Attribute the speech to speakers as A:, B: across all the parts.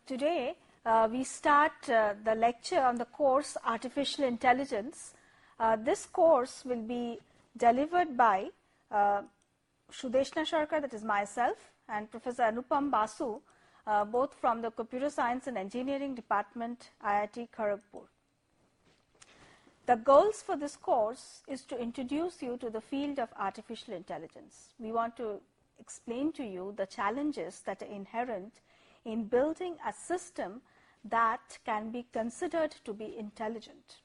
A: Today we start the lecture on the course Artificial Intelligence. This course will be delivered by Shudeshna Sharkar, that is myself, and Professor Anupam Basu, both from the Computer Science and Engineering Department, IIT Kharagpur. The goals for this course is to introduce you to the field of artificial intelligence. We want to explain to you the challenges that are inherent in building a system that can be considered to be intelligent.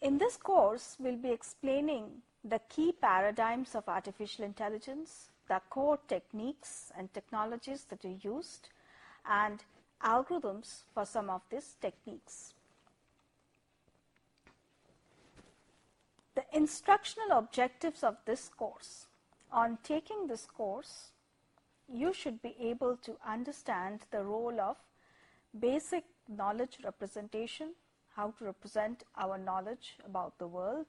A: In this course, we'll be explaining the key paradigms of artificial intelligence, the core techniques and technologies that are used, and algorithms for some of these techniques. The instructional objectives of this course. On taking this course, you should be able to understand the role of basic knowledge representation, how to represent our knowledge about the world,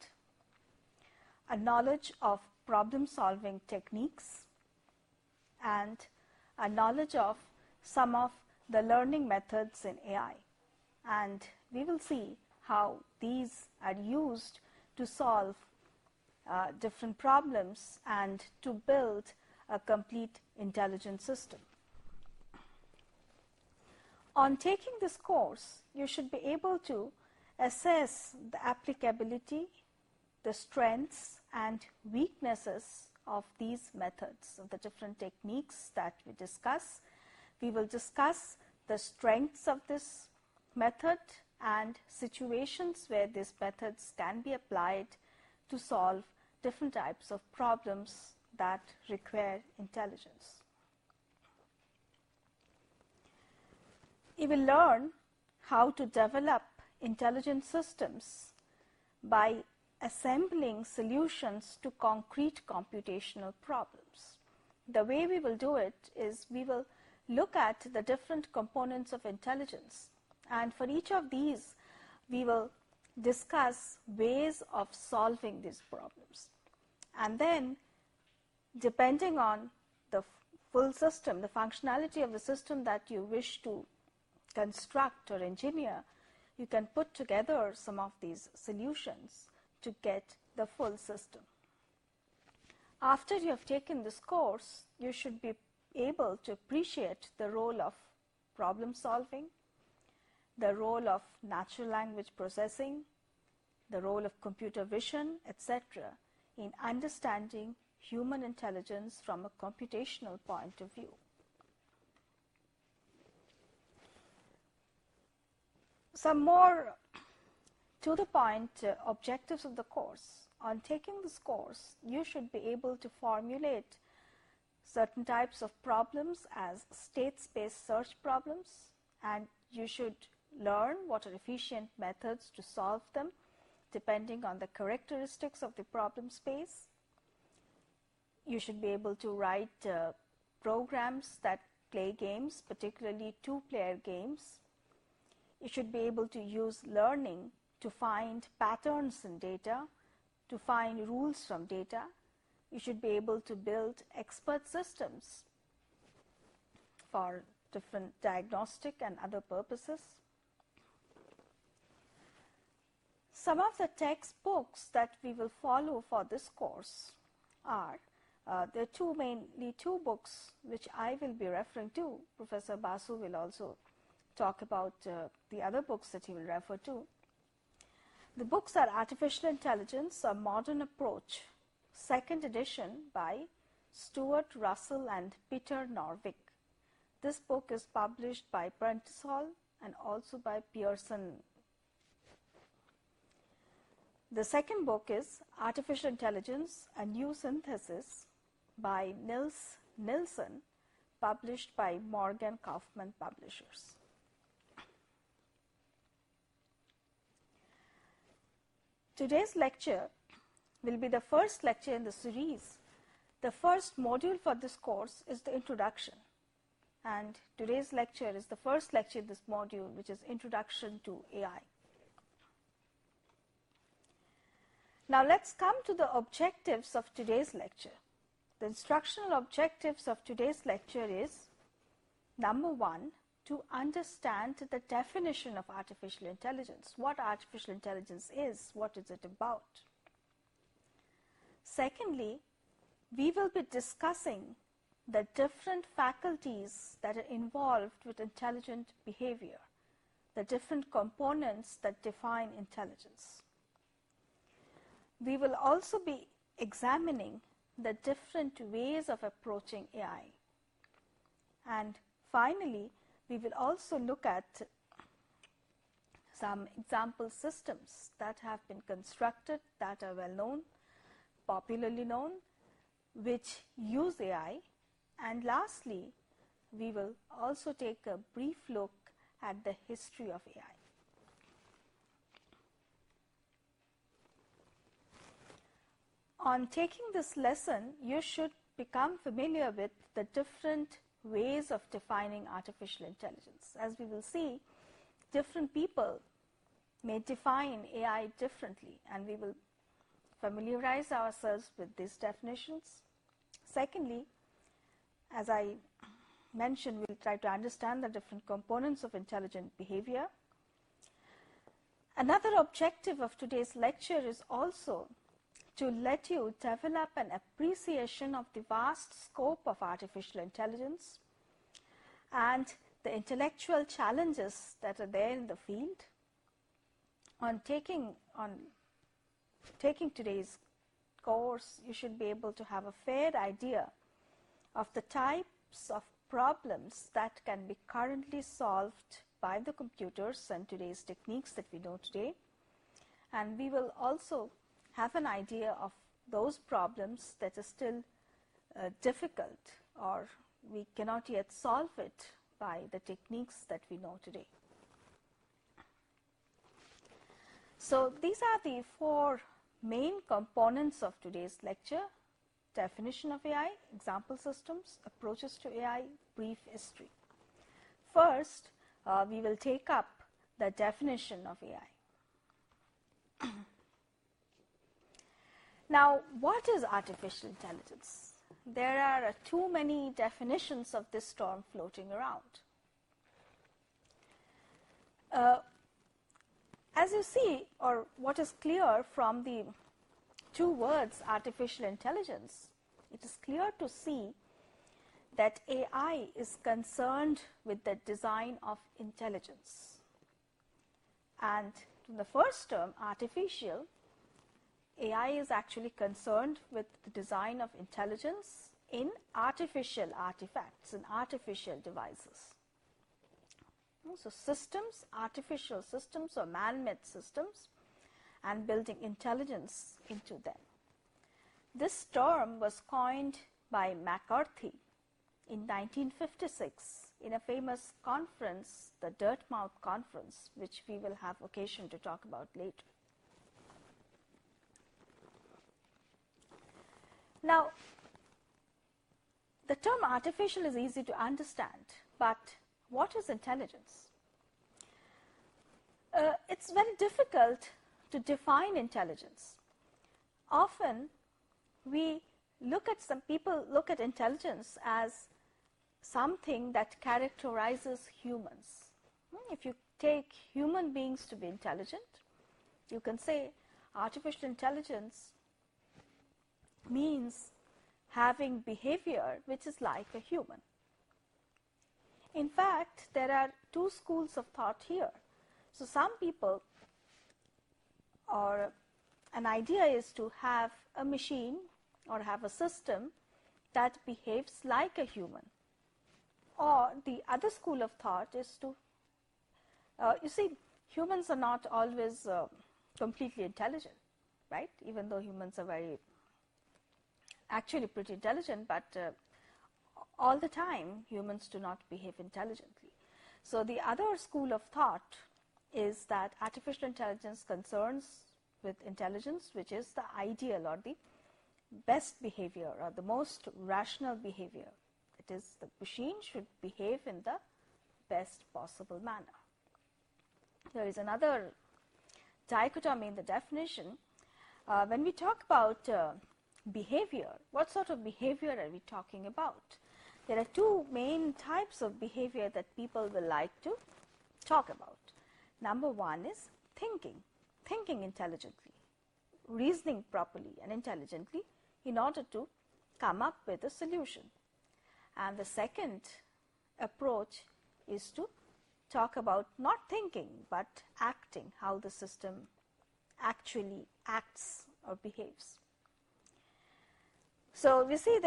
A: a knowledge of problem-solving techniques, and a knowledge of some of the learning methods in AI. And we will see how these are used to solve different problems and to build a complete intelligent system. On taking this course, you should be able to assess the applicability, the strengths and weaknesses of these methods, of the different techniques that we discuss. We will discuss the strengths of this method and situations where these methods can be applied to solve different types of problems that require intelligence. You will learn how to develop intelligent systems by assembling solutions to concrete computational problems. The way we will do it is we will look at the different components of intelligence, and for each of these we will discuss ways of solving these problems. And then, depending on the full system, the functionality of the system that you wish to construct or engineer, you can put together some of these solutions to get the full system. After you have taken this course, you should be able to appreciate the role of problem solving, the role of natural language processing, the role of computer vision, etc., in understanding human intelligence from a computational point of view. Some more to the point objectives of the course. On taking this course, you should be able to formulate certain types of problems as state space search problems, and you should learn what are efficient methods to solve them depending on the characteristics of the problem space. You should be able to write programs that play games, particularly two-player games. You should be able to use learning to find patterns in data, to find rules from data. You should be able to build expert systems for different diagnostic and other purposes. Some of the textbooks that we will follow for this course are, there are mainly two books which I will be referring to. Professor Basu will also talk about the other books that he will refer to. The books are Artificial Intelligence, A Modern Approach, second edition by Stuart Russell and Peter Norvig. This book is published by Prentice Hall and also by Pearson. The second book is Artificial Intelligence, A New Synthesis by Nils Nilsson, published by Morgan Kaufman Publishers. Today's lecture will be the first lecture in the series. The first module for this course is the introduction, and today's lecture is the first lecture in this module, which is Introduction to AI. Now let's come to the objectives of today's lecture. The instructional objectives of today's lecture is, number one, to understand the definition of artificial intelligence, what artificial intelligence is, what is it about. Secondly, we will be discussing the different faculties that are involved with intelligent behavior, the different components that define intelligence. We will also be examining the different ways of approaching AI. And finally, we will also look at some example systems that have been constructed, that are well known, popularly known, which use AI. And lastly, we will also take a brief look at the history of AI. On taking this lesson, you should become familiar with the different ways of defining artificial intelligence. As we will see, different people may define AI differently, and we will familiarize ourselves with these definitions. Secondly, as I mentioned, we'll try to understand the different components of intelligent behavior. Another objective of today's lecture is also to let you develop an appreciation of the vast scope of artificial intelligence and the intellectual challenges that are there in the field. On taking today's course, you should be able to have a fair idea of the types of problems that can be currently solved by the computers and today's techniques that we know today. And we will also have an idea of those problems that are still difficult, or we cannot yet solve it by the techniques that we know today. So these are the four main components of today's lecture: definition of AI, example systems, approaches to AI, brief history. First, we will take up the definition of AI. Now, what is artificial intelligence? There are too many definitions of this term floating around. As you see, or what is clear from the two words artificial intelligence, it is clear to see that AI is concerned with the design of intelligence. And in the first term, artificial, AI is actually concerned with the design of intelligence in artificial artifacts, in artificial devices. So systems, artificial systems or man-made systems, and building intelligence into them. This term was coined by McCarthy in 1956 in a famous conference, the Dartmouth Conference, which we will have occasion to talk about later. Now, the term artificial is easy to understand, but what is intelligence? It's very difficult to define intelligence. Often, some people look at intelligence as something that characterizes humans. If you take human beings to be intelligent, you can say artificial intelligence means having behavior which is like a human. In fact, there are two schools of thought here. So some people, or an idea is to have a machine or have a system that behaves like a human. Or the other school of thought is to, you see, humans are not always completely intelligent, right? Even though humans are actually pretty intelligent, but all the time humans do not behave intelligently. So the other school of thought is that artificial intelligence concerns with intelligence, which is the ideal or the best behavior or the most rational behavior. It is the machine should behave in the best possible manner. There is another dichotomy in the definition. When we talk about behavior, what sort of behavior are we talking about? there are two main types of behavior that people will like to talk about. Number one is thinking intelligently, reasoning properly and intelligently in order to come up with a solution. And the second approach is to talk about not thinking but acting, how the system actually acts or behaves. So we see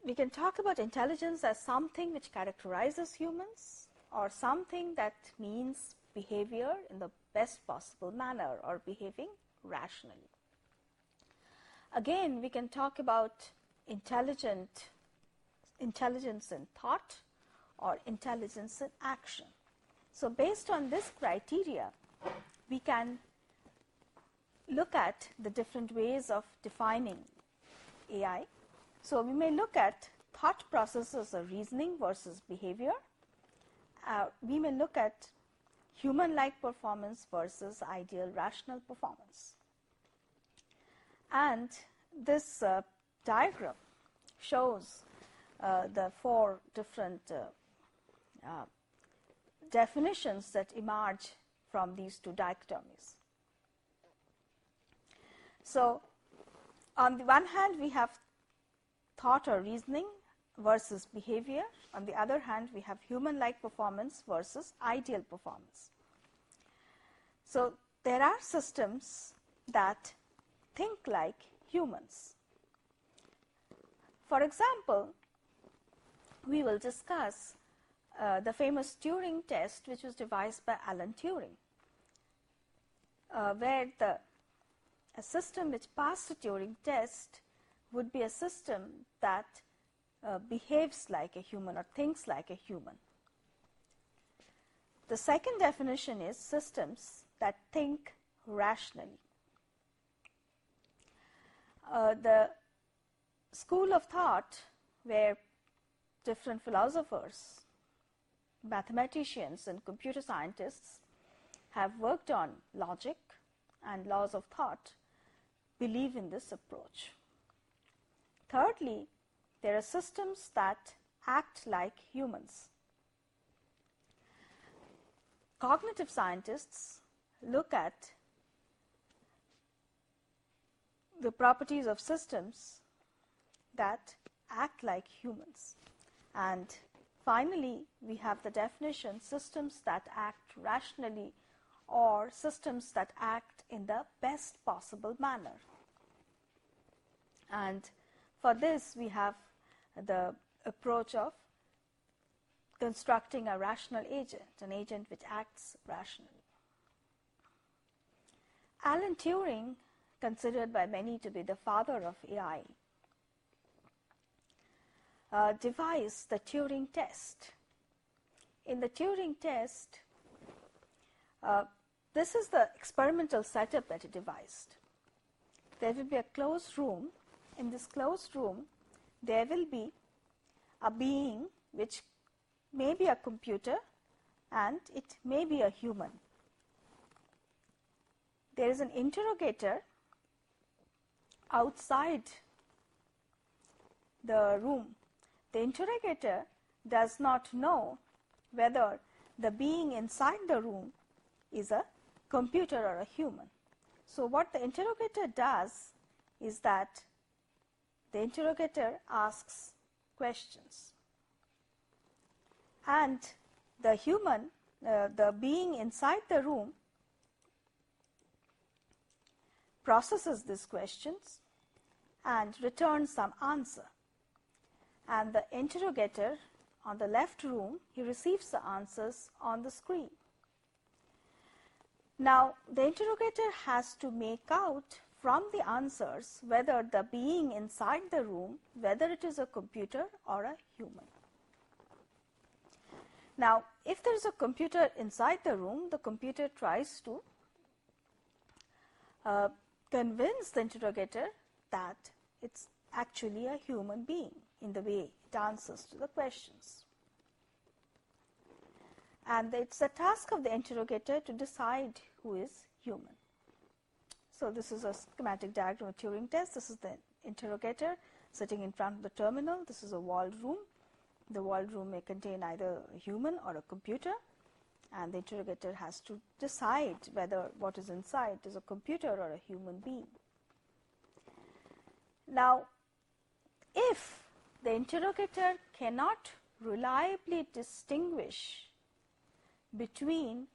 A: we can talk about intelligence as something which characterizes humans, or something that means behavior in the best possible manner or behaving rationally. Again, we can talk about intelligence in thought or intelligence in action. So based on this criteria, we can look at the different ways of defining AI. So we may look at thought processes or reasoning versus behavior. We may look at human-like performance versus ideal rational performance. And this diagram shows the four different definitions that emerge from these two dichotomies. So on the one hand, we have thought or reasoning versus behavior. On the other hand, we have human-like performance versus ideal performance. So there are systems that think like humans. For example, we will discuss the famous Turing test, which was devised by Alan Turing, where a system which passed the Turing test would be a system that behaves like a human or thinks like a human. The second definition is systems that think rationally. The school of thought where different philosophers, mathematicians, and computer scientists have worked on logic and laws of thought believe in this approach. Thirdly, there are systems that act like humans. Cognitive scientists look at the properties of systems that act like humans. And finally, we have the definition systems that act rationally, or systems that act in the best possible manner. And for this, we have the approach of constructing a rational agent, an agent which acts rationally. Alan Turing, considered by many to be the father of AI, devised the Turing test. In the Turing test, this is the experimental setup that he devised. There will be a closed room. In this closed room, there will be a being which may be a computer and it may be a human. There is an interrogator outside the room. The interrogator does not know whether the being inside the room is a computer or a human. So what the interrogator does is that the interrogator asks questions, and the human, the being inside the room, processes these questions and returns some answer. And the interrogator on the left room, he receives the answers on the screen. Now, the interrogator has to make out from the answers whether the being inside the room, whether it is a computer or a human. Now, if there is a computer inside the room, the computer tries to convince the interrogator that it's actually a human being in the way it answers to the questions. And it's the task of the interrogator to decide who is human. So this is a schematic diagram of Turing test. This is the interrogator sitting in front of the terminal. This is a walled room. The walled room may contain either a human or a computer, and the interrogator has to decide whether what is inside is a computer or a human being. Now, if the interrogator cannot reliably distinguish between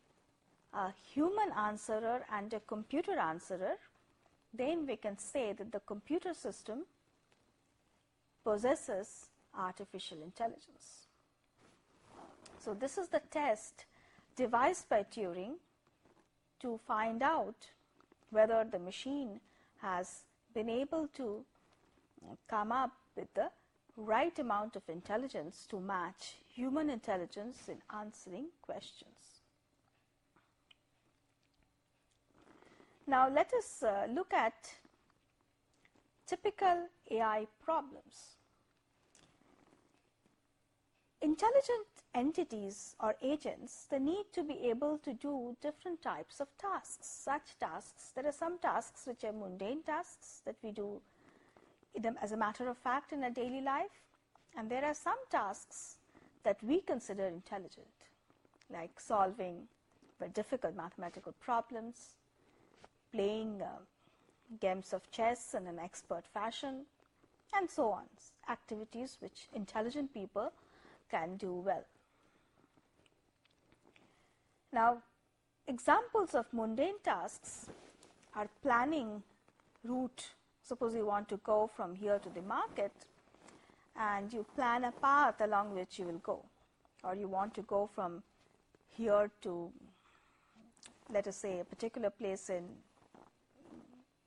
A: a human answerer and a computer answerer, then we can say that the computer system possesses artificial intelligence. So this is the test devised by Turing to find out whether the machine has been able to come up with the right amount of intelligence to match human intelligence in answering questions. Now let us look at typical AI problems. Intelligent entities or agents, they need to be able to do different types of tasks. Such tasks, there are some tasks which are mundane tasks that we do as a matter of fact in our daily life, and there are some tasks that we consider intelligent, like solving very difficult mathematical problems, playing games of chess in an expert fashion, and so on, activities which intelligent people can do well. Now, examples of mundane tasks are planning route. Suppose you want to go from here to the market, and you plan a path along which you will go, or you want to go from here to, let us say, a particular place in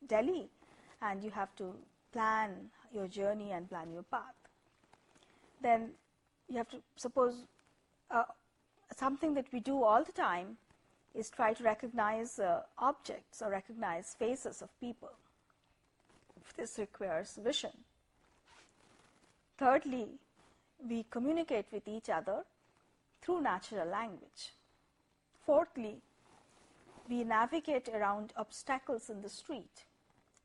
A: Delhi, and you have to plan your journey and plan your path. Then you have to suppose something that we do all the time is try to recognize objects or recognize faces of people. This requires vision. Thirdly, we communicate with each other through natural language. Fourthly, we navigate around obstacles in the street.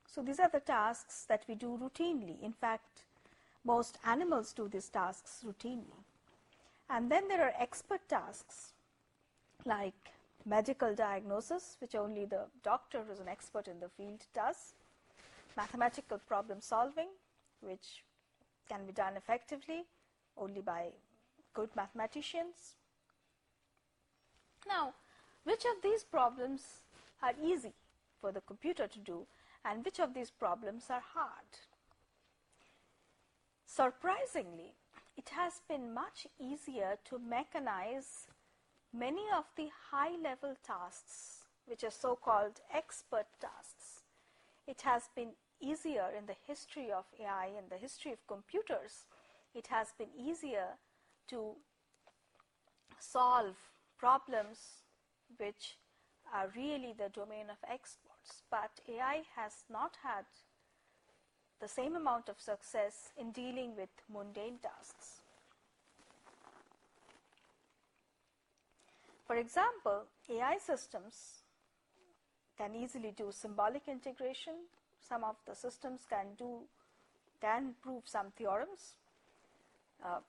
A: So these are the tasks that we do routinely. In fact, most animals do these tasks routinely. And then there are expert tasks like medical diagnosis, which only the doctor who is an expert in the field does. Mathematical problem solving, which can be done effectively only by good mathematicians. Now, which of these problems are easy for the computer to do, and which of these problems are hard? Surprisingly, it has been much easier to mechanize many of the high-level tasks, which are so-called expert tasks. It has been easier in the history of AI and the history of computers. It has been easier to solve problems which are really the domain of experts. But AI has not had the same amount of success in dealing with mundane tasks. For example, AI systems can easily do symbolic integration. Some of the systems can prove some theorems.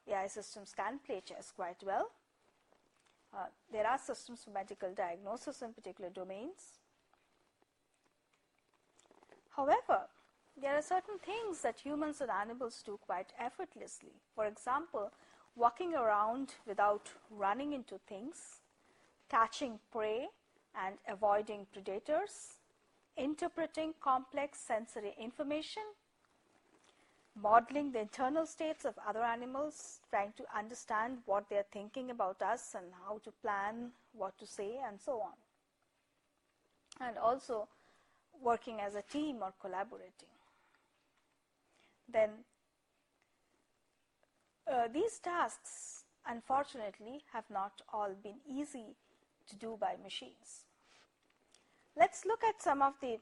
A: AI systems can play chess quite well. There are systems for medical diagnosis in particular domains. However, there are certain things that humans and animals do quite effortlessly. For example, walking around without running into things, catching prey and avoiding predators, interpreting complex sensory information, modeling the internal states of other animals, trying to understand what they are thinking about us and how to plan what to say, and so on. And also working as a team or collaborating. Then these tasks, unfortunately, have not all been easy to do by machines. Let's look at some of the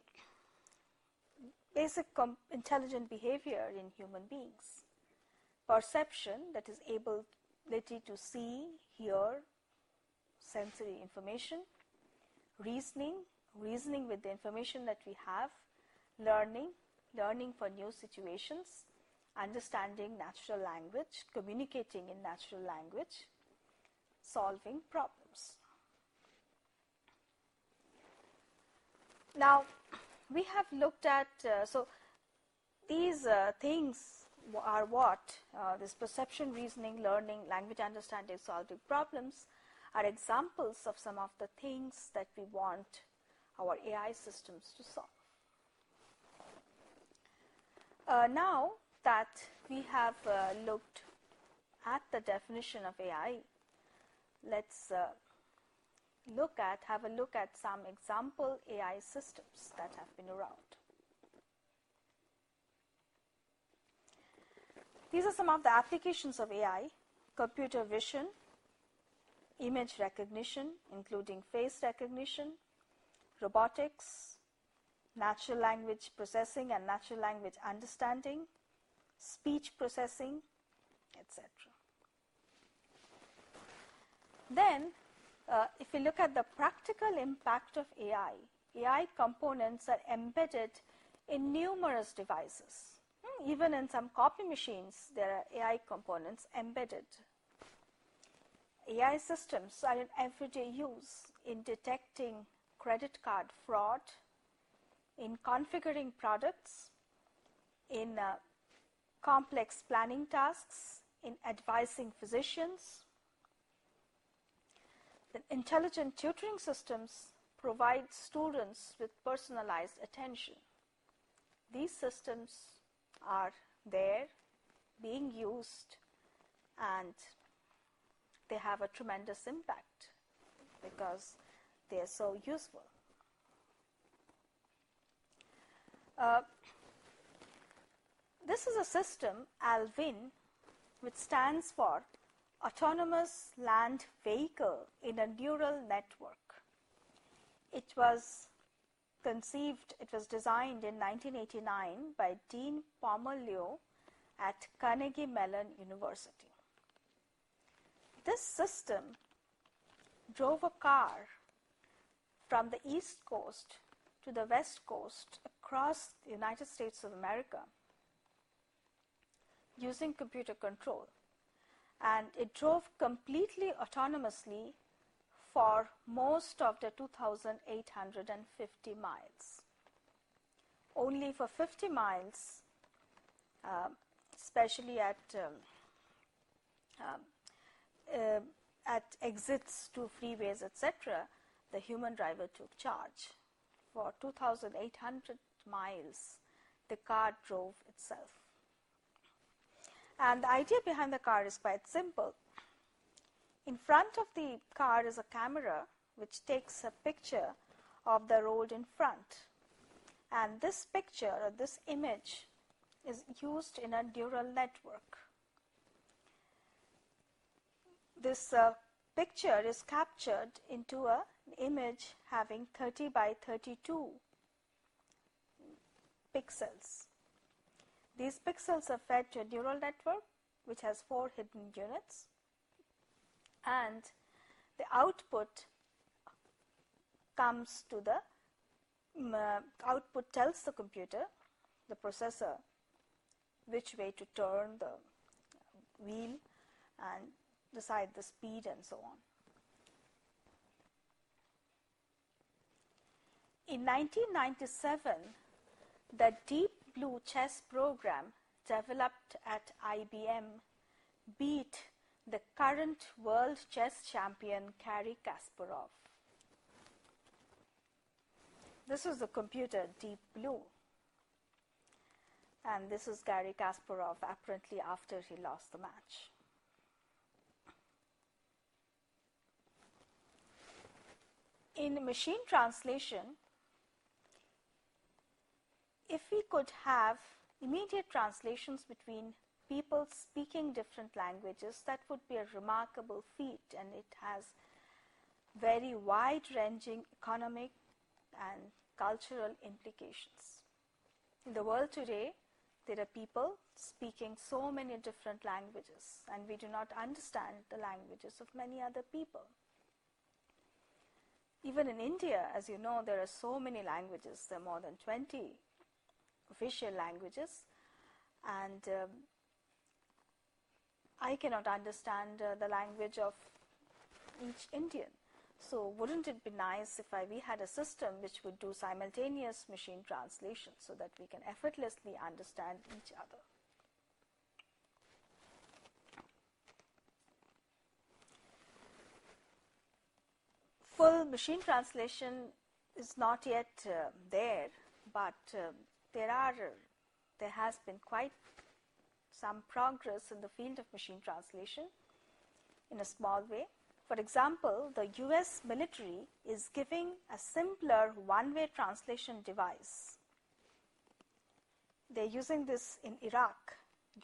A: basic intelligent behavior in human beings. Perception, that is ability to see, hear, sensory information. Reasoning with the information that we have. Learning for new situations. understanding natural language, communicating in natural language, solving problems. Now, we have looked at, so these things are what? This perception, reasoning, learning, language understanding, solving problems are examples of some of the things that we want our AI systems to solve. Now that we have looked at the definition of AI, let's have a look at some example AI systems that have been around. These are some of the applications of AI: computer vision, image recognition, including face recognition, robotics, natural language processing and natural language understanding, speech processing, etc. Then, if we look at the practical impact of AI, AI components are embedded in numerous devices. Even in some copy machines, there are AI components embedded. AI systems are in everyday use in detecting credit card fraud, in configuring products, in complex planning tasks, in advising physicians. The intelligent tutoring systems provide students with personalized attention. These systems are there, being used, and they have a tremendous impact because they are so useful. This is a system, ALVIN, which stands for Autonomous Land Vehicle in a Neural Network. It was designed in 1989 by Dean Pomerleau at Carnegie Mellon University. This system drove a car from the East Coast to the West Coast across the United States of America using computer control, and it drove completely autonomously for most of the 2,850 miles. Only for 50 miles, especially at exits to freeways, etc., the human driver took charge. For 2,800 miles, the car drove itself. And the idea behind the car is quite simple. In front of the car is a camera which takes a picture of the road in front. And this picture or this image is used in a neural network. This picture is captured into an image having 30 by 32 pixels. These pixels are fed to a neural network which has 4 hidden units, and the output comes to the output tells the computer, the processor, which way to turn the wheel and decide the speed and so on. In 1997, the Deep Blue chess program developed at IBM beat the current world chess champion Garry Kasparov. This is the computer Deep Blue, and this is Garry Kasparov apparently after he lost the match. In machine translation, if we could have immediate translations between people speaking different languages, that would be a remarkable feat, and it has very wide-ranging economic and cultural implications. In the world today, there are people speaking so many different languages, and we do not understand the languages of many other people. Even in India, as you know, there are so many languages. There are more than 20 official languages, and I cannot understand the language of each Indian. So wouldn't it be nice if we had a system which would do simultaneous machine translation so that we can effortlessly understand each other? Full machine translation is not yet there, but there has been quite some progress in the field of machine translation in a small way. For example, the US military is giving a simpler one-way translation device. They're using this in Iraq.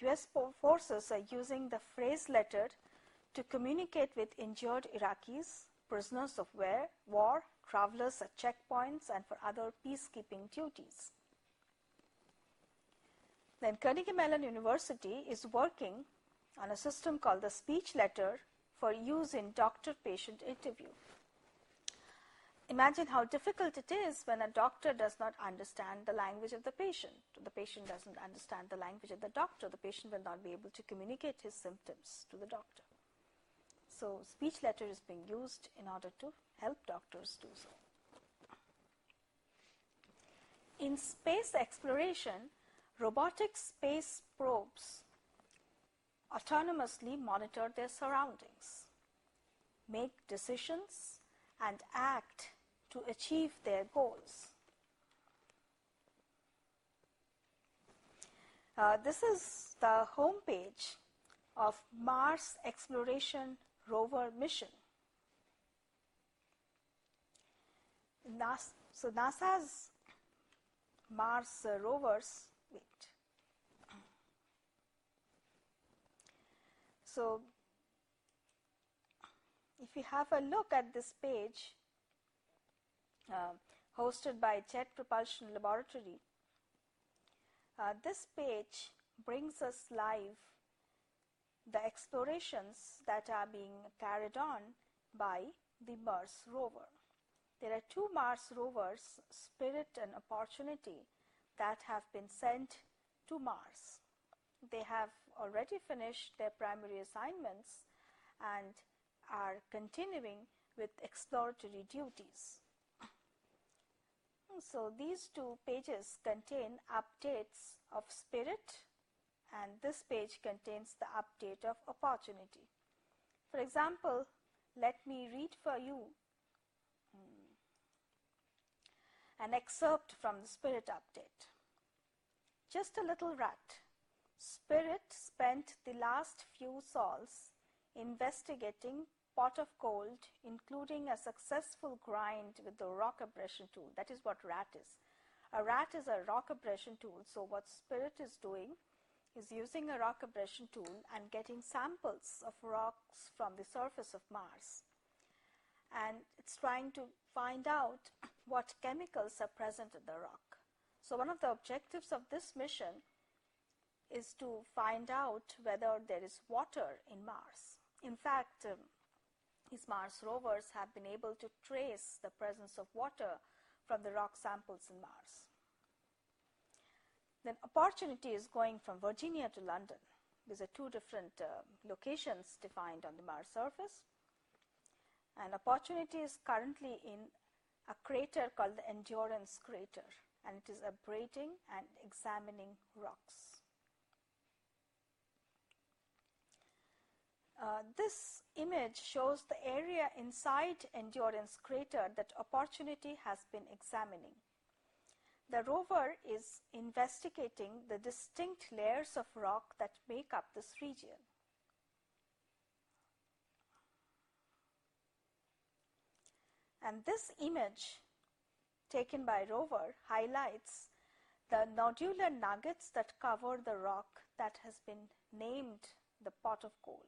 A: US forces are using the phrase letter to communicate with injured Iraqis, prisoners of war, travelers at checkpoints, and for other peacekeeping duties. Then Carnegie Mellon University is working on a system called the speech letter for use in doctor-patient interview. Imagine how difficult it is when a doctor does not understand the language of the patient. The patient doesn't understand the language of the doctor. The patient will not be able to communicate his symptoms to the doctor. So speech letter is being used in order to help doctors do so. In space exploration, robotic space probes autonomously monitor their surroundings, make decisions, and act to achieve their goals. This is the home page of Mars Exploration Rover mission. So NASA's Mars rovers, So if you have a look at this page hosted by Jet Propulsion Laboratory, this page brings us live the explorations that are being carried on by the Mars rover. There are two Mars rovers, Spirit and Opportunity, that have been sent to Mars. They have already finished their primary assignments and are continuing with exploratory duties. So these two pages contain updates of Spirit, and this page contains the update of Opportunity. For example, let me read for you an excerpt from the Spirit update. Just a little rat. Spirit spent the last few sols investigating pot of gold, including a successful grind with the rock abrasion tool. That is what rat is. A rat is a rock abrasion tool. So what Spirit is doing is using a rock abrasion tool and getting samples of rocks from the surface of Mars. And it's trying to find out what chemicals are present in the rock. So one of the objectives of this mission is to find out whether there is water in Mars. In fact, these Mars rovers have been able to trace the presence of water from the rock samples in Mars. Then Opportunity is going from Virginia to London. These are two different locations defined on the Mars surface. And Opportunity is currently in a crater called the Endurance crater, and it is abrading and examining rocks. This image shows the area inside Endurance crater that Opportunity has been examining. The rover is investigating the distinct layers of rock that make up this region. And this image taken by rover highlights the nodular nuggets that cover the rock that has been named the pot of gold.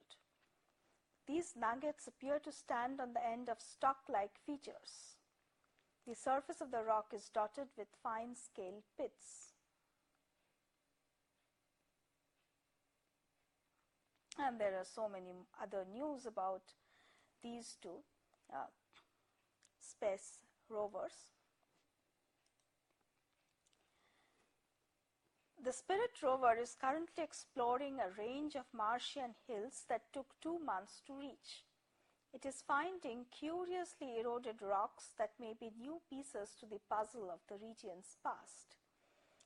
A: These nuggets appear to stand on the end of stalk-like features. The surface of the rock is dotted with fine-scale pits. And there are so many other news about these two space rovers. The Spirit rover is currently exploring a range of Martian hills that took 2 months to reach. It is finding curiously eroded rocks that may be new pieces to the puzzle of the region's past.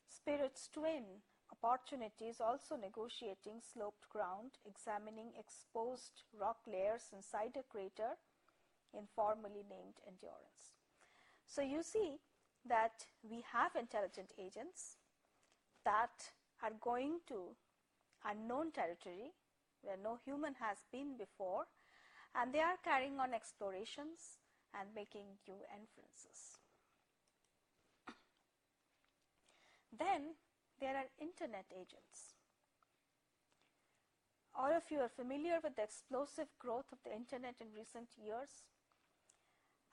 A: Spirit's twin, Opportunity, is also negotiating sloped ground, examining exposed rock layers inside a crater informally named Endurance. So you see that we have intelligent agents that are going to unknown territory where no human has been before, and they are carrying on explorations and making new inferences. Then there are internet agents. All of you are familiar with the explosive growth of the internet in recent years,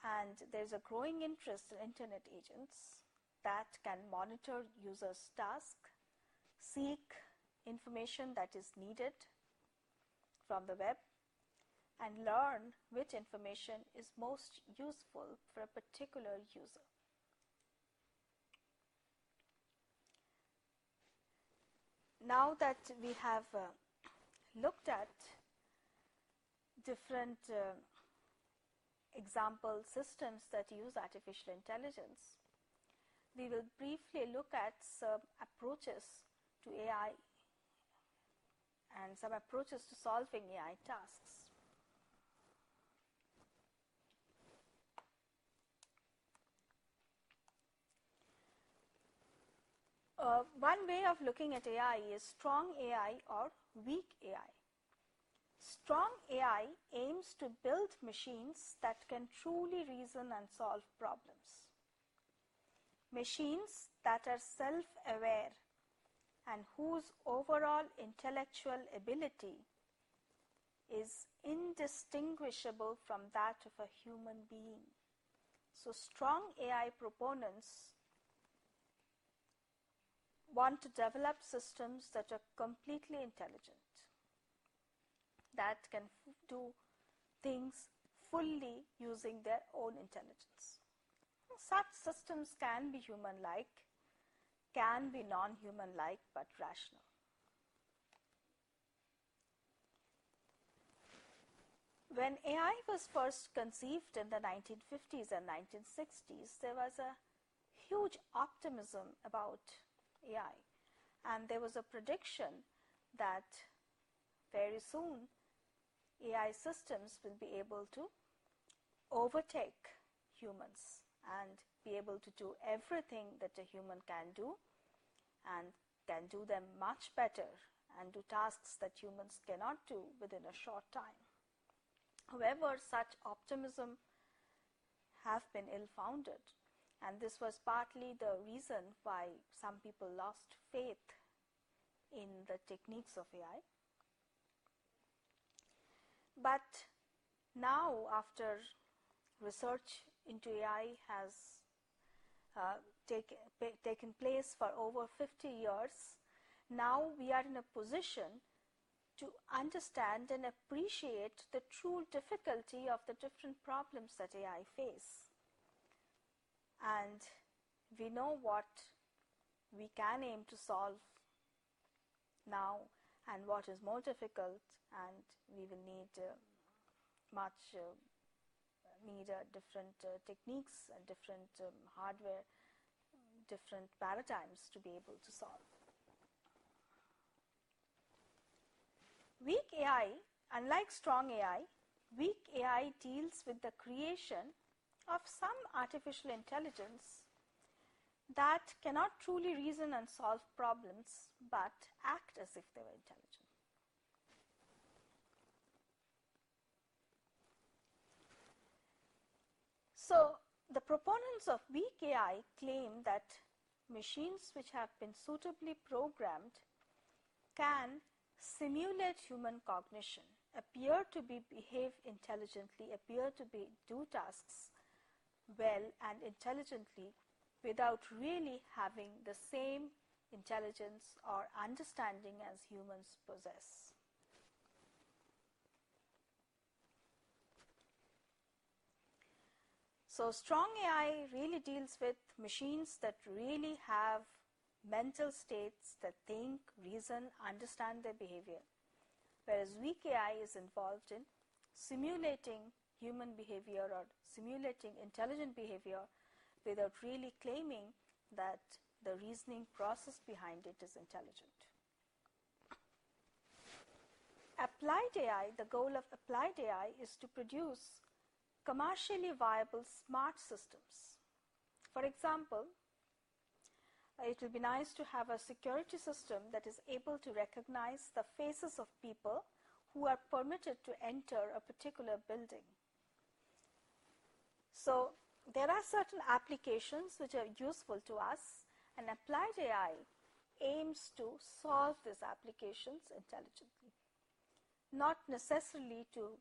A: and there is a growing interest in internet agents that can monitor users' tasks, seek information that is needed from the web, and learn which information is most useful for a particular user. Now that we have looked at different example systems that use artificial intelligence, we will briefly look at some approaches to AI and some approaches to solving AI tasks. One way of looking at AI is strong AI or weak AI. Strong AI aims to build machines that can truly reason and solve problems. Machines that are self-aware and whose overall intellectual ability is indistinguishable from that of a human being. So strong AI proponents want to develop systems that are completely intelligent, that can do things fully using their own intelligence. Such systems can be human-like, can be non-human-like, but rational. When AI was first conceived in the 1950s and 1960s, there was a huge optimism about AI, and there was a prediction that very soon AI systems will be able to overtake humans and be able to do everything that a human can do, and can do them much better and do tasks that humans cannot do within a short time. However, such optimism have been ill-founded, and this was partly the reason why some people lost faith in the techniques of AI. But now, after research into AI has taken place for over 50 years, now we are in a position to understand and appreciate the true difficulty of the different problems that AI face. And we know what we can aim to solve now and what is more difficult, and we will need different techniques and different hardware, different paradigms to be able to solve. Weak AI, unlike strong AI, weak AI deals with the creation of some artificial intelligence that cannot truly reason and solve problems, but act as if they were intelligent. So the proponents of weak AI claim that machines which have been suitably programmed can simulate human cognition, appear to behave intelligently, appear to do tasks well and intelligently without really having the same intelligence or understanding as humans possess. So strong AI really deals with machines that really have mental states that think, reason, understand their behavior, whereas weak AI is involved in simulating human behavior or simulating intelligent behavior without really claiming that the reasoning process behind it is intelligent. Applied AI, the goal of applied AI is to produce commercially viable smart systems. For example, it will be nice to have a security system that is able to recognize the faces of people who are permitted to enter a particular building. So there are certain applications which are useful to us, and applied AI aims to solve these applications intelligently, not necessarily to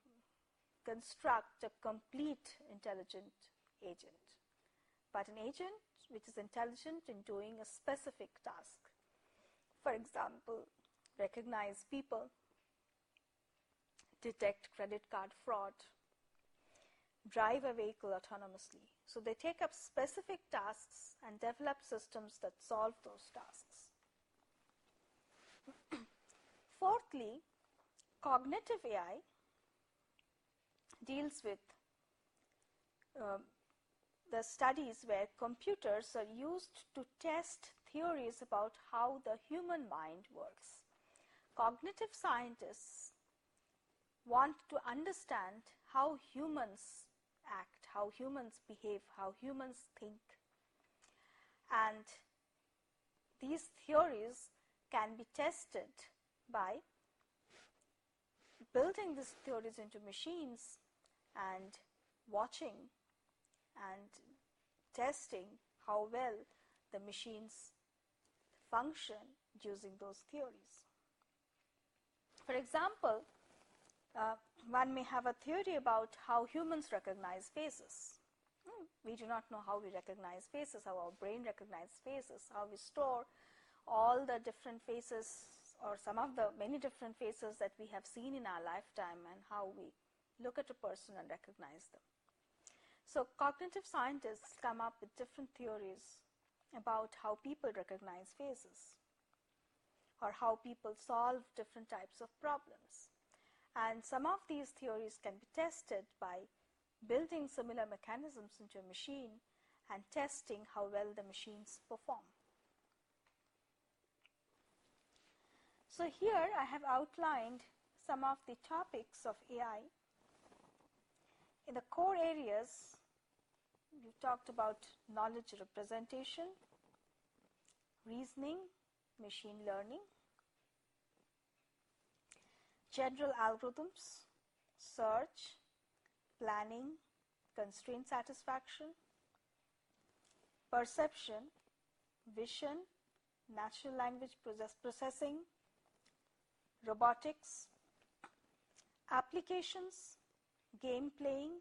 A: construct a complete intelligent agent, but an agent which is intelligent in doing a specific task. For example, recognize people, detect credit card fraud, drive a vehicle autonomously. So they take up specific tasks and develop systems that solve those tasks. Fourthly, cognitive AI deals with the studies where computers are used to test theories about how the human mind works. Cognitive scientists want to understand how humans act, how humans behave, how humans think. And these theories can be tested by building these theories into machines and watching and testing how well the machines function using those theories. For example, one may have a theory about how humans recognize faces. We do not know how we recognize faces, how our brain recognizes faces, how we store all the different faces or some of the many different faces that we have seen in our lifetime, and how we look at a person and recognize them. So cognitive scientists come up with different theories about how people recognize faces or how people solve different types of problems. And some of these theories can be tested by building similar mechanisms into a machine and testing how well the machines perform. So here I have outlined some of the topics of AI. In the core areas, we've talked about knowledge representation, reasoning, machine learning, general algorithms, search, planning, constraint satisfaction, perception, vision, natural language processing, robotics, applications, game playing,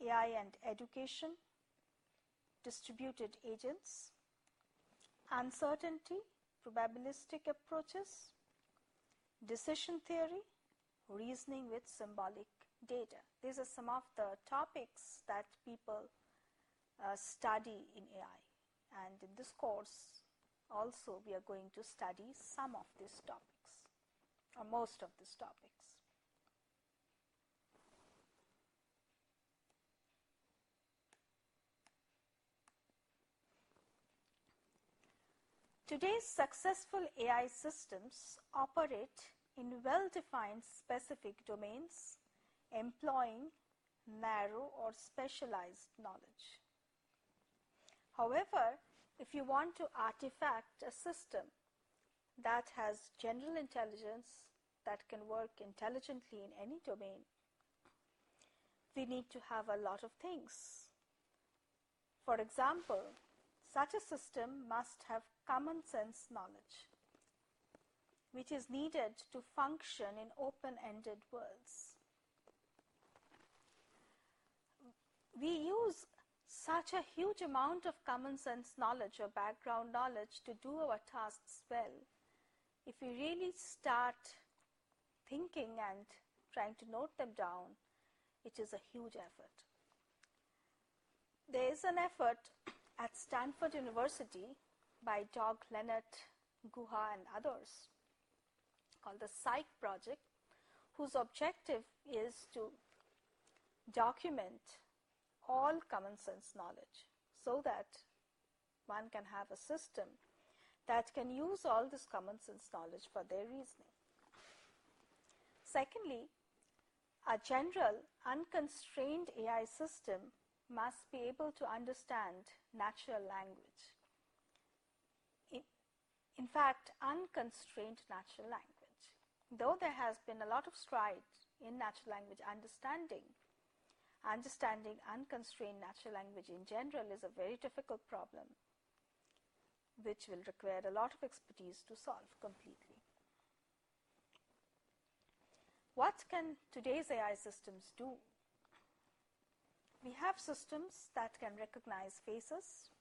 A: AI and education, distributed agents, uncertainty, probabilistic approaches, decision theory, reasoning with symbolic data. These are some of the topics that people study in AI. And in this course, also we are going to study some of these topics, or most of these topics. Today's successful AI systems operate in well-defined specific domains, employing narrow or specialized knowledge. However, if you want to artifact a system that has general intelligence that can work intelligently in any domain, we need to have a lot of things. For example, such a system must have common sense knowledge, which is needed to function in open-ended worlds. We use such a huge amount of common sense knowledge or background knowledge to do our tasks well. If we really start thinking and trying to note them down, it is a huge effort. There is an effort at Stanford University by Doug Leonard, Guha and others, called the Psych project, whose objective is to document all common sense knowledge so that one can have a system that can use all this common sense knowledge for their reasoning. Secondly, a general unconstrained AI system must be able to understand natural language. In fact, unconstrained natural language. Though there has been a lot of strides in natural language understanding unconstrained natural language in general is a very difficult problem, which will require a lot of expertise to solve completely. What can today's AI systems do? We have systems that can recognize faces.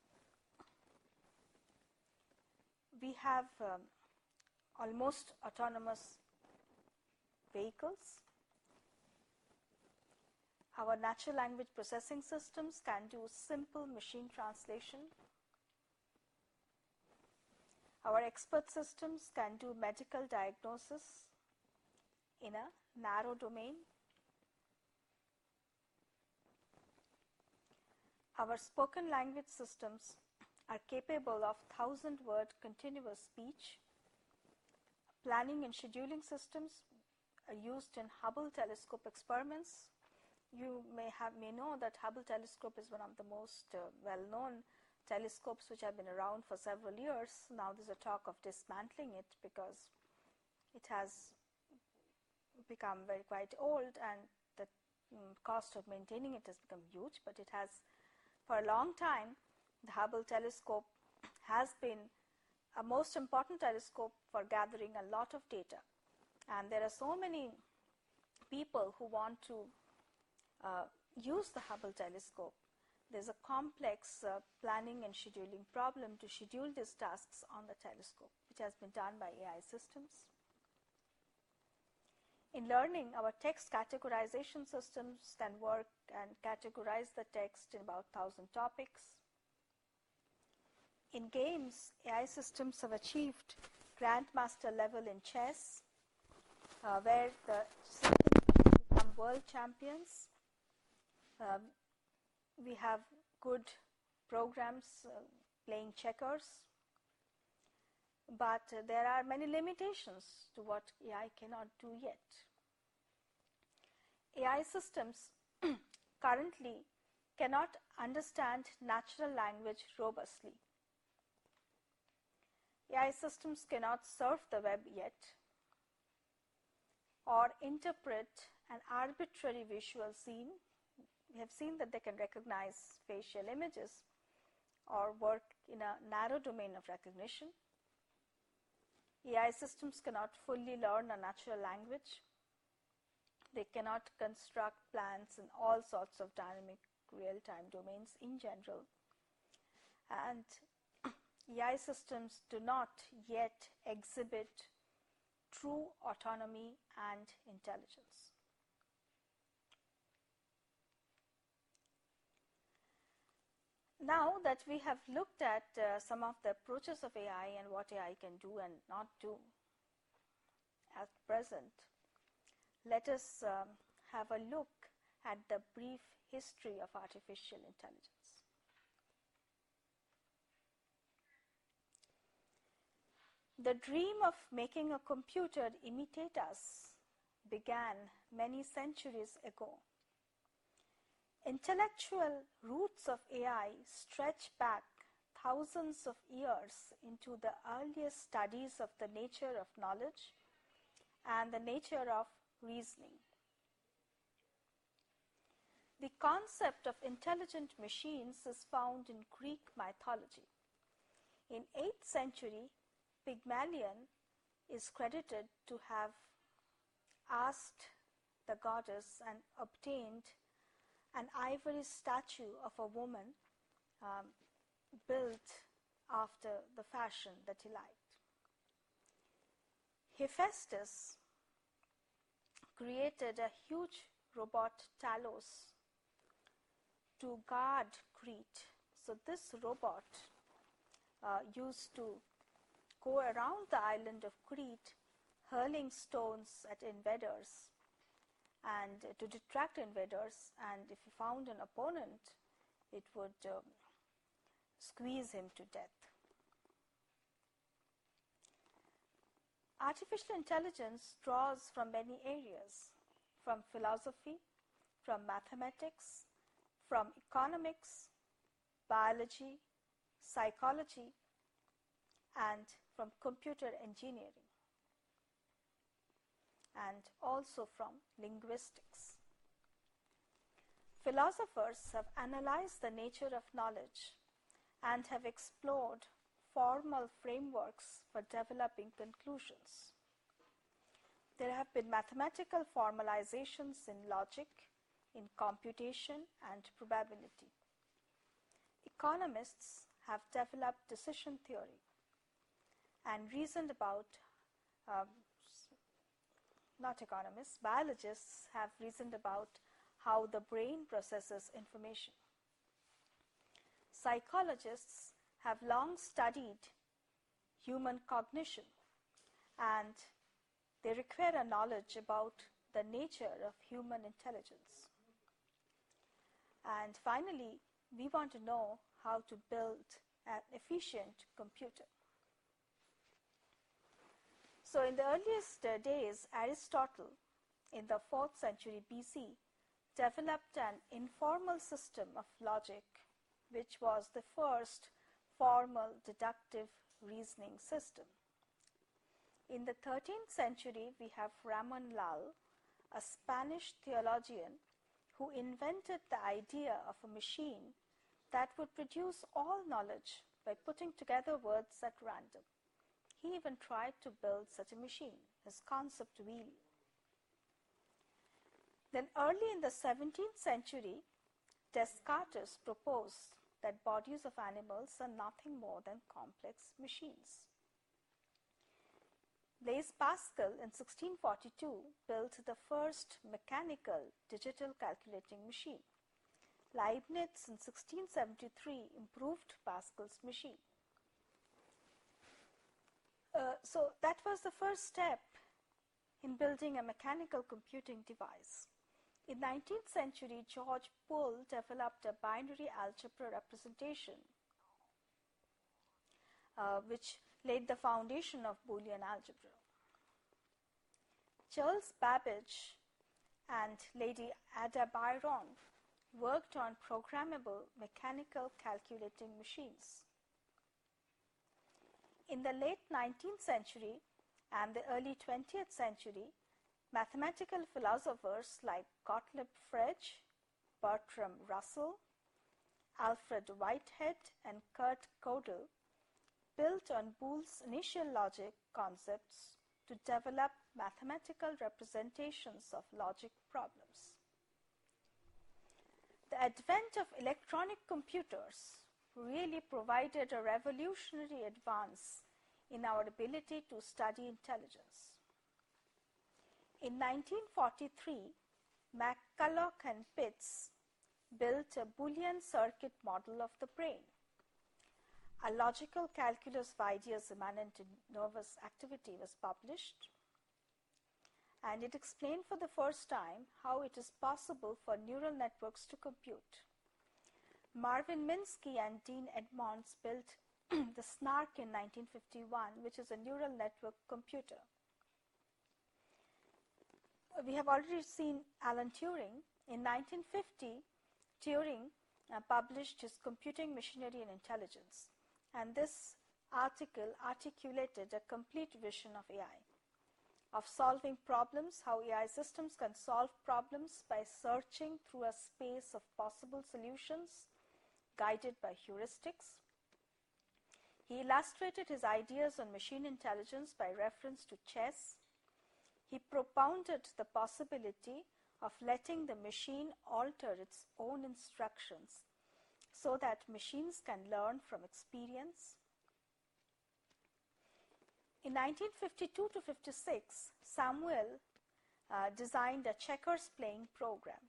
A: We have almost autonomous vehicles. Our natural language processing systems can do simple machine translation. Our expert systems can do medical diagnosis in a narrow domain. Our spoken language systems are capable of 1,000-word continuous speech. Planning and scheduling systems are used in Hubble telescope experiments. You may know that Hubble telescope is one of the most well-known telescopes which have been around for several years. Now there's a talk of dismantling it because it has become quite old, and the cost of maintaining it has become huge. But it has, for a long time, the Hubble telescope has been a most important telescope for gathering a lot of data. And there are so many people who want to use the Hubble telescope. There's a complex planning and scheduling problem to schedule these tasks on the telescope, which has been done by AI systems. In learning, our text categorization systems can work and categorize the text in about 1,000 topics. In games, AI systems have achieved grandmaster level in chess, where the systems become world champions. We have good programs playing checkers, but there are many limitations to what AI cannot do yet. AI systems currently cannot understand natural language robustly. AI systems cannot surf the web yet or interpret an arbitrary visual scene. We have seen that they can recognize facial images or work in a narrow domain of recognition. AI systems cannot fully learn a natural language. They cannot construct plans in all sorts of dynamic real-time domains in general. And AI systems do not yet exhibit true autonomy and intelligence. Now that we have looked at some of the approaches of AI and what AI can do and not do at present, let us have a look at the brief history of artificial intelligence. The dream of making a computer imitate us began many centuries ago. Intellectual roots of AI stretch back thousands of years into the earliest studies of the nature of knowledge and the nature of reasoning. The concept of intelligent machines is found in Greek mythology. In 8th century, Pygmalion is credited to have asked the goddess and obtained an ivory statue of a woman built after the fashion that he liked. Hephaestus created a huge robot Talos to guard Crete. So this robot used to go around the island of Crete, hurling stones at invaders and to detract invaders, and if he found an opponent, it would squeeze him to death. Artificial intelligence draws from many areas, from philosophy, from mathematics, from economics, biology, psychology, and from computer engineering, and also from linguistics. Philosophers have analyzed the nature of knowledge and have explored formal frameworks for developing conclusions. There have been mathematical formalizations in logic, in computation, and probability. Economists have developed decision theory and reasoned about, not economists, biologists have reasoned about how the brain processes information. Psychologists have long studied human cognition, and they require a knowledge about the nature of human intelligence. And finally, we want to know how to build an efficient computer. So in the earliest days, Aristotle, in the 4th century BC, developed an informal system of logic, which was the first formal deductive reasoning system. In the 13th century, we have Ramon Llull, a Spanish theologian who invented the idea of a machine that would produce all knowledge by putting together words at random. He even tried to build such a machine, his concept wheel. Then early in the 17th century, Descartes proposed that bodies of animals are nothing more than complex machines. Blaise Pascal in 1642 built the first mechanical digital calculating machine. Leibniz in 1673 improved Pascal's machine. So that was the first step in building a mechanical computing device. In 19th century, George Boole developed a binary algebra representation, which laid the foundation of Boolean algebra. Charles Babbage and Lady Ada Byron worked on programmable mechanical calculating machines. In the late 19th century and the early 20th century, mathematical philosophers like Gottlieb Frege, Bertrand Russell, Alfred Whitehead, and Kurt Gödel built on Boole's initial logic concepts to develop mathematical representations of logic problems. The advent of electronic computers really provided a revolutionary advance in our ability to study intelligence. In 1943, McCulloch and Pitts built a Boolean circuit model of the brain. A logical calculus of ideas immanent in nervous activity was published, and it explained for the first time how it is possible for neural networks to compute. Marvin Minsky and Dean Edmonds built the SNARC in 1951, which is a neural network computer. We have already seen Alan Turing. In 1950, Turing published his Computing Machinery and Intelligence, and this article articulated a complete vision of AI, of solving problems, how AI systems can solve problems by searching through a space of possible solutions guided by heuristics. He illustrated his ideas on machine intelligence by reference to chess. He propounded the possibility of letting the machine alter its own instructions so that machines can learn from experience. In 1952 to 56, Samuel designed a checkers playing program.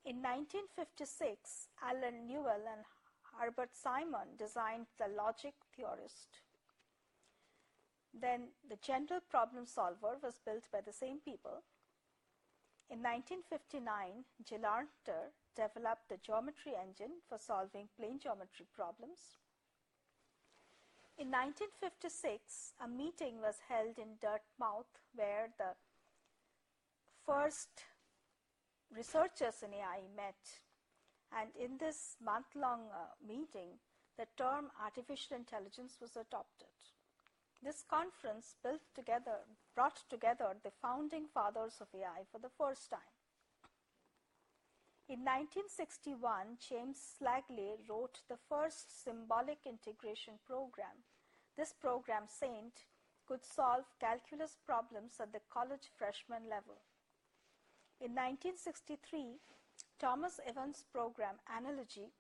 A: In 1956, Alan Newell and Herbert Simon designed the logic theorist. Then the general problem solver was built by the same people. In 1959, Gillarter developed the geometry engine for solving plane geometry problems. In 1956, a meeting was held in Dartmouth where the first researchers in AI met. And in this month-long meeting, the term artificial intelligence was adopted. This conference brought together the founding fathers of AI for the first time. In 1961, James Slagley wrote the first symbolic integration program. This program, SAINT, could solve calculus problems at the college freshman level. In 1963, Thomas Evans' program, Analogy,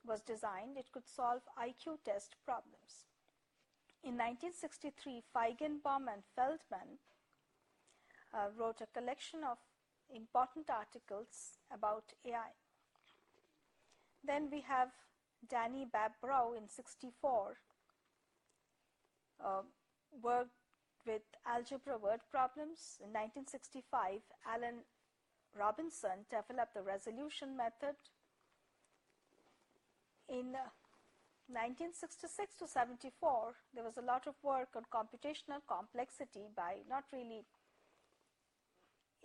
A: was designed. It could solve IQ test problems. In 1963, Feigenbaum and Feldman wrote a collection of important articles about AI. Then we have Danny Babrow in 1964, worked with algebra word problems. In 1965, Alan Robinson developed the resolution method. In 1966 to 74, there was a lot of work on computational complexity by not really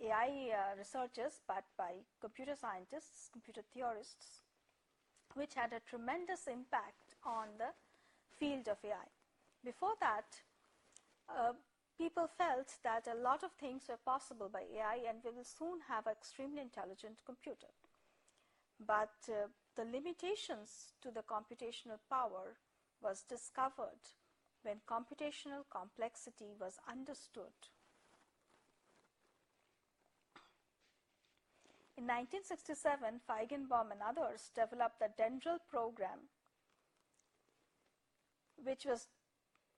A: AI researchers, but by computer scientists, computer theorists, which had a tremendous impact on the field of AI. Before that, people felt that a lot of things were possible by AI and we will soon have an extremely intelligent computer. But the limitations to the computational power was discovered when computational complexity was understood. In 1967, Feigenbaum and others developed the Dendrel program, which was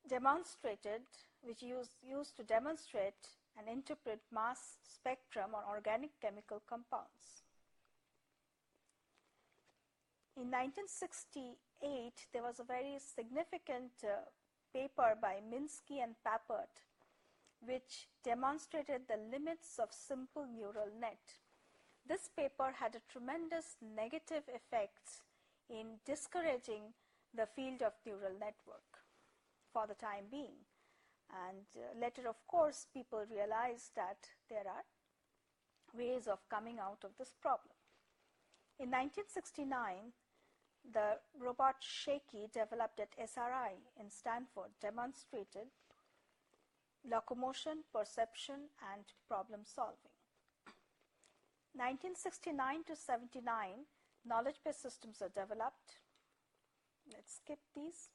A: demonstrated, which used to demonstrate and interpret mass spectrum on organic chemical compounds. In 1968, there was a very significant paper by Minsky and Papert, which demonstrated the limits of simple neural net. This paper had a tremendous negative effect in discouraging the field of neural network for the time being. And later, of course, people realized that there are ways of coming out of this problem. In 1969, the robot Shaky, developed at SRI in Stanford, demonstrated locomotion, perception, and problem solving. 1969 to 79, knowledge-based systems are developed. Let's skip these.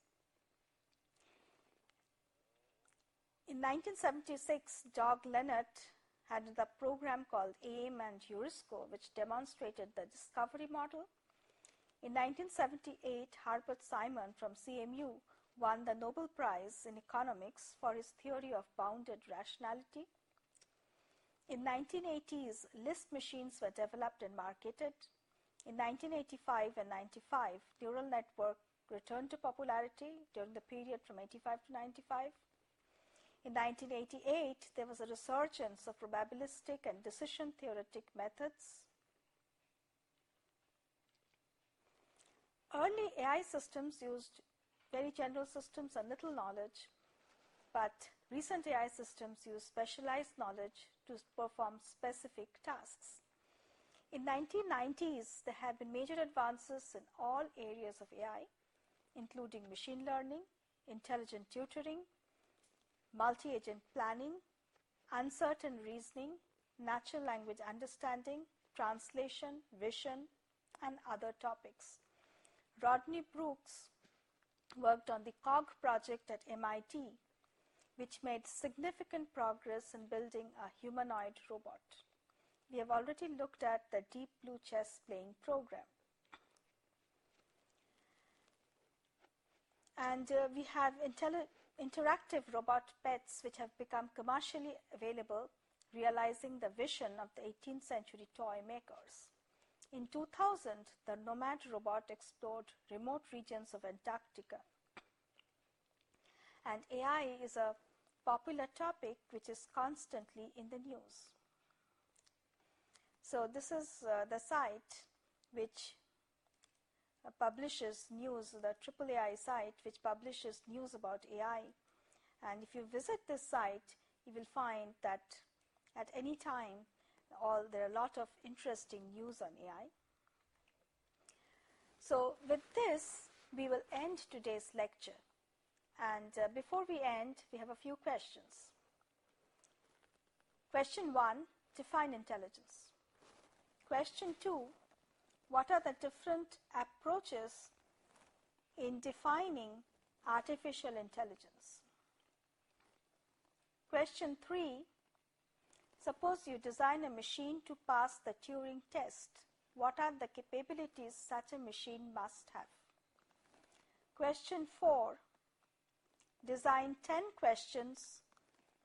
A: In 1976, Doug Lennart had the program called AIM and Heurisco, which demonstrated the discovery model. In 1978, Herbert Simon from CMU won the Nobel Prize in Economics for his theory of bounded rationality. In 1980s, Lisp machines were developed and marketed. In 1985 and 95, neural network returned to popularity during the period from 85 to 95. In 1988, there was a resurgence of probabilistic and decision theoretic methods. Early AI systems used very general systems and little knowledge, but recent AI systems use specialized knowledge to perform specific tasks. In 1990s, there have been major advances in all areas of AI, including machine learning, intelligent tutoring, multi-agent planning, uncertain reasoning, natural language understanding, translation, vision, and other topics. Rodney Brooks worked on the COG project at MIT, which made significant progress in building a humanoid robot. We have already looked at the Deep Blue chess playing program. And we have interactive robot pets which have become commercially available, realizing the vision of the 18th century toy makers. In 2000, the Nomad robot explored remote regions of Antarctica. And AI is a popular topic which is constantly in the news. So this is the site which publishes news, the AAAI site which publishes news about AI. And if you visit this site, you will find that at any time there are a lot of interesting news on AI. So with this, we will end today's lecture. And before we end, we have a few questions. Question 1, define intelligence. Question 2, what are the different approaches in defining artificial intelligence? Question 3, suppose you design a machine to pass the Turing test. What are the capabilities such a machine must have? Question 4, design 10 questions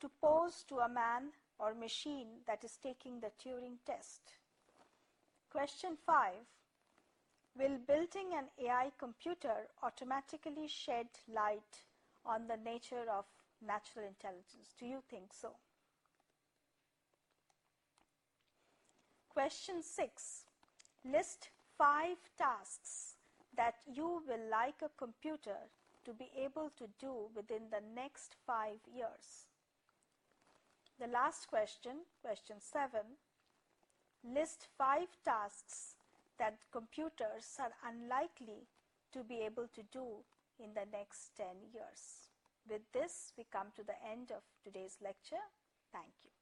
A: to pose to a man or machine that is taking the Turing test. Question 5, will building an AI computer automatically shed light on the nature of natural intelligence? Do you think so? Question 6, list 5 tasks that you will like a computer to be able to do within the next 5 years. The last question, question 7, list 5 tasks that computers are unlikely to be able to do in the next 10 years. With this, we come to the end of today's lecture. Thank you.